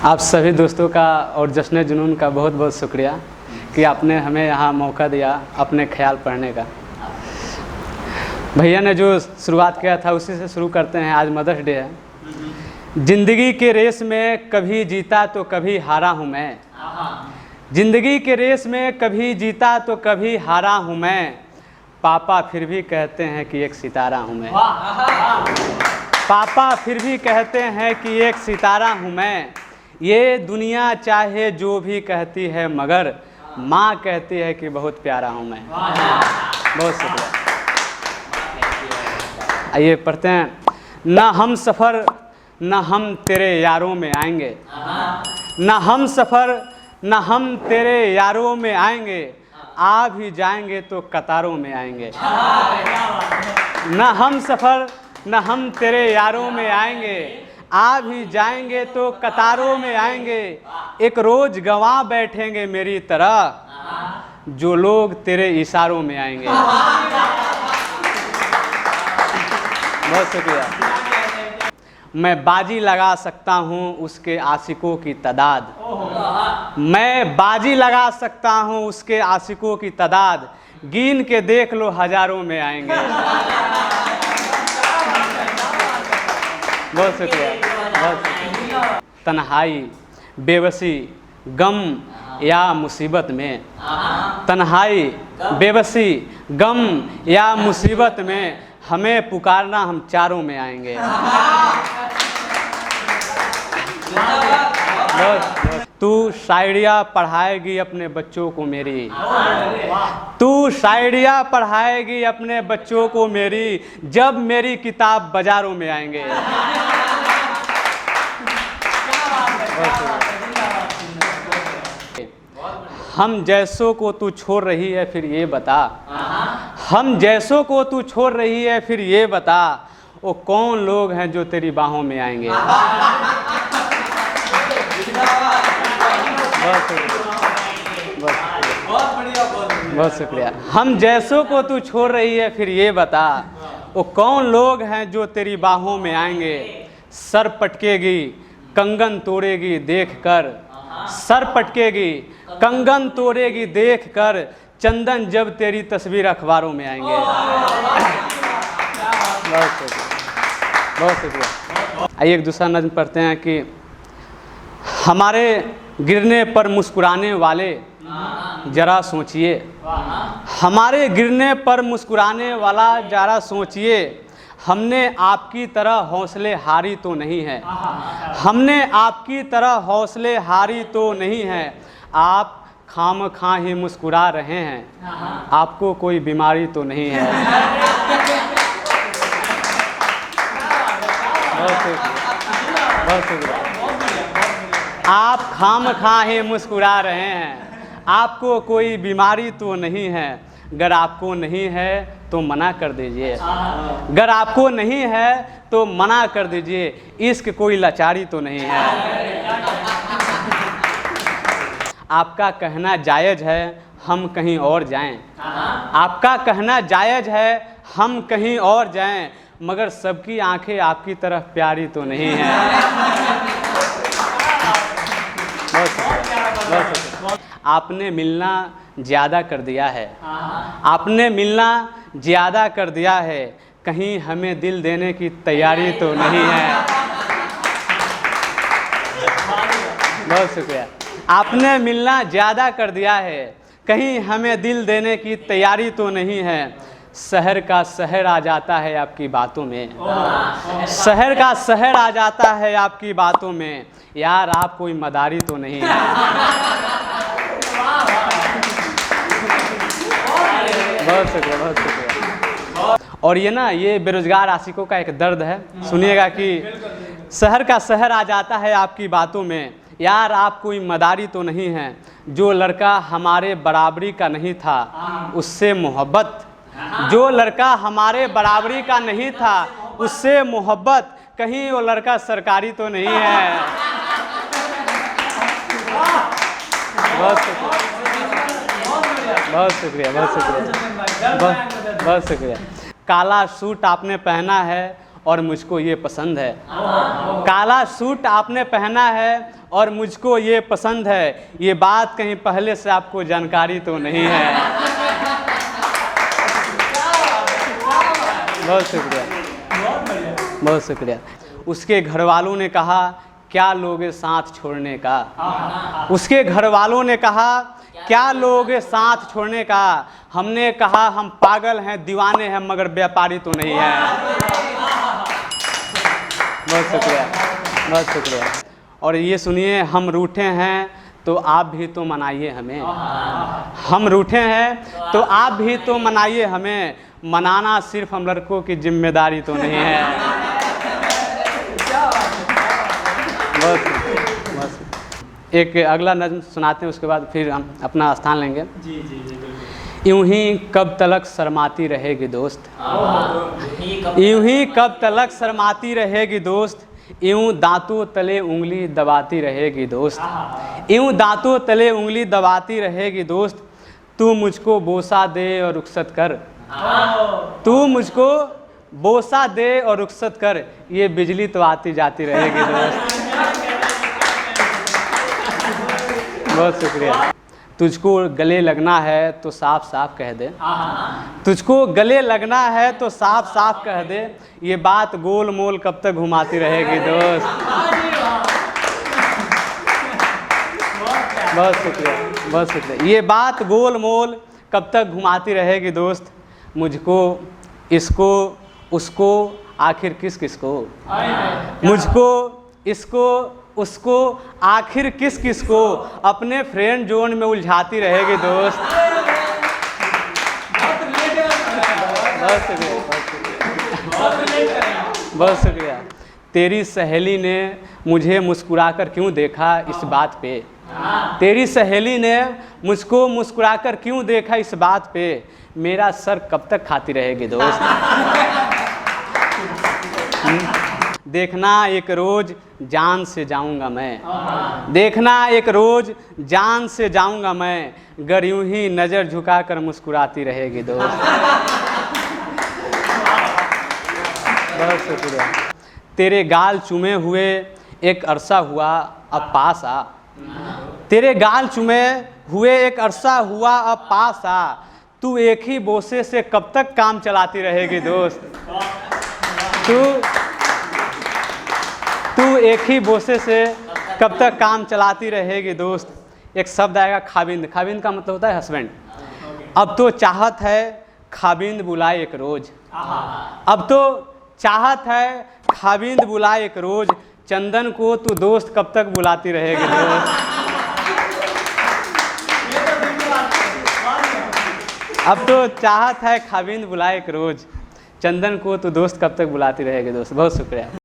आप सभी दोस्तों का और जश्न जुनून का बहुत बहुत शुक्रिया कि आपने हमें यहाँ मौका दिया अपने ख्याल पढ़ने का। भैया ने जो शुरुआत किया था उसी से शुरू करते हैं। आज मदर्स डे है। ज़िंदगी के रेस में कभी जीता तो कभी हारा हूँ मैं, ज़िंदगी के रेस में कभी जीता तो कभी हारा हूँ मैं, पापा फिर भी कहते हैं कि एक सितारा हूँ मैं, पापा फिर भी कहते हैं कि एक सितारा हूँ मैं। ये दुनिया चाहे जो भी कहती है मगर माँ कहती है कि बहुत प्यारा हूँ मैं। बहुत शुक्रिया। आइए पढ़ते हैं। ना हम सफ़र न हम तेरे यारों में आएंगे, न हम सफ़र न हम तेरे यारों में आएंगे, आ भी जाएंगे तो कतारों में आएंगे। न हम सफ़र न हम तेरे यारों में आएंगे, आ भी जाएंगे तो कतारों में आएंगे। एक रोज़ गंवा बैठेंगे मेरी तरह, जो लोग तेरे इशारों में आएंगे। बहुत शुक्रिया। मैं बाजी लगा सकता हूँ उसके आशिकों की तादाद, मैं बाजी लगा सकता हूँ उसके आशिकों की तादाद, गिन के देख लो हजारों में आएंगे। बहुत शुक्रिया, बहुत शुक्रिया। तन्हाई, बेबसी, गम या मुसीबत में, तन्हाई, बेबसी, गम या मुसीबत में हमें पुकारना, हम चारों में आएंगे। तू शायरिया पढ़ाएगी अपने बच्चों को मेरी, तू शायरिया पढ़ाएगी अपने बच्चों को मेरी, जब मेरी किताब बाजारों में आएंगे। हम जैसों को तू छोड़ रही है फिर ये बता, हम जैसों को तू छोड़ रही है फिर ये बता, वो कौन लोग हैं जो तेरी बाहों में आएंगे। बहुत शुक्रिया। हम जैसों को तू छोड़ रही है फिर ये बता, वो कौन लोग हैं जो तेरी बाहों में आएंगे। सर पटकेगी कंगन तोड़ेगी देख कर, सर पटकेगी कंगन तोड़ेगी देख कर, चंदन जब तेरी तस्वीर अखबारों में आएंगे। बहुत शुक्रिया, बहुत शुक्रिया। आइए एक दूसरा नज़्म पढ़ते हैं कि हमारे गिरने पर मुस्कुराने वाले जरा सोचिए, हमारे गिरने पर मुस्कुराने वाला जरा सोचिए, हमने आपकी तरह हौसले हारी तो नहीं है, हमने आपकी तरह हौसले हारी तो नहीं है। आप खामखा ही मुस्कुरा रहे हैं, आपको कोई बीमारी तो नहीं है। बहुत शुक्रिया। आप खामखा ही मुस्कुरा रहे हैं, आपको कोई बीमारी तो नहीं है। अगर आपको नहीं है तो मना कर दीजिए, अगर आपको नहीं है तो मना कर दीजिए, इश्क कोई लाचारी तो नहीं है। आपका कहना जायज़ है हम कहीं और जाएं, आपका कहना जायज़ है हम कहीं और जाएं, मगर सबकी आंखें आपकी तरफ प्यारी तो नहीं है। आपने मिलना ज़्यादा कर दिया है, आपने मिलना ज़्यादा कर दिया है, कहीं हमें दिल देने की तैयारी तो नहीं है। बहुत शुक्रिया। आपने मिलना ज़्यादा कर दिया है, कहीं हमें दिल देने की तैयारी तो नहीं है। शहर का शहर आ जाता है आपकी बातों में, शहर का शहर आ जाता है आपकी बातों में, यार आप कोई मदारी तो नहीं है। बहुत शुक्रिया, बहुत शुक्रिया। और ये ना, ये बेरोजगार आशिकों का एक दर्द है। सुनिएगा कि शहर का शहर आ जाता है आपकी बातों में, यार आप कोई मदारी तो नहीं हैं। जो लड़का हमारे बराबरी का नहीं था उससे मोहब्बत, जो लड़का हमारे बराबरी का नहीं था उससे मोहब्बत, कहीं वो लड़का सरकारी तो नहीं है। बहुत शुक्रिया, बहुत शुक्रिया, बहुत शुक्रिया, बहुत शुक्रिया। काला सूट आपने पहना है और मुझको ये पसंद है। काला सूट आपने पहना है और मुझको ये पसंद है, ये बात कहीं पहले से आपको जानकारी तो नहीं है। बहुत शुक्रिया, बहुत शुक्रिया। उसके घर वालों ने कहा क्या लोगे साथ छोड़ने का। उसके घर वालों ने कहा क्या लोगे साथ छोड़ने का। हमने कहा हम पागल हैं, दीवाने हैं, मगर व्यापारी तो नहीं है। बहुत शुक्रिया, बहुत शुक्रिया। और ये सुनिए, हम रूठे हैं तो आप भी तो मनाइए हमें। हम रूठे हैं तो आप भी तो मनाइए हमें। मनाना सिर्फ हम लड़कों की जिम्मेदारी तो नहीं है। बहुत एक अगला नज़्म सुनाते हैं, उसके बाद फिर हम अपना स्थान लेंगे। जी जी जी यूं ही कब तलक शर्माती रहेगी दोस्त, यूं ही कब तलक शर्माती रहेगी दोस्त, यूं दांतों तले उंगली दबाती रहेगी दोस्त, यूं दांतों तले उंगली दबाती रहेगी दोस्त। तू मुझको बोसा दे और रुखसत कर, तू मुझको बोसा दे और रुखसत कर, ये बिजली तो आती जाती रहेगी दोस्त। बहुत शुक्रिया। तुझको गले लगना है तो साफ साफ कह दे, तुझको गले लगना है तो साफ साफ कह दे, ये बात गोल मोल कब तक घुमाती रहेगी दोस्त। बहुत शुक्रिया, बहुत शुक्रिया। ये बात गोल मोल कब तक घुमाती रहेगी दोस्त। मुझको, इसको, उसको, आखिर किस किस को, मुझको, इसको, उसको, आखिर किस किस को, अपने फ्रेंड जोन में उलझाती रहेगी दोस्त। बहुत शुक्रिया, बहुत शुक्रिया। तेरी सहेली ने मुझे मुस्कुराकर क्यों देखा इस बात पे, तेरी सहेली ने मुझको मुस्कुराकर क्यों देखा इस बात पे, मेरा सर कब तक खाती रहेगी दोस्त। देखना एक रोज जान से जाऊंगा मैं, देखना एक रोज जान से जाऊंगा मैं, गर यूं ही नज़र झुकाकर मुस्कुराती रहेगी दोस्त। बहुत शुक्रिया। तेरे गाल चुमे हुए एक अरसा हुआ अब पास आ, तेरे गाल चुमे हुए एक अरसा हुआ अब पास आ, तू एक ही बोसे से कब तक काम चलाती रहेगी दोस्त। तू एक ही बोसे से कब तक काम चलाती रहेगी दोस्त। एक शब्द आएगा खाबिंद, खाबिंद का मतलब होता है हस्बैंड। अब तो चाहत है खाबिंद बुलाए एक रोज, अब तो चाहत है खाबिंद बुलाए एक रोज, चंदन को तू दोस्त कब तक बुलाती रहेगी दोस्त। अब तो चाहत है खाबिंद बुलाए एक रोज, चंदन को तू दोस्त कब तक बुलाती रहेगी दोस्त। बहुत शुक्रिया।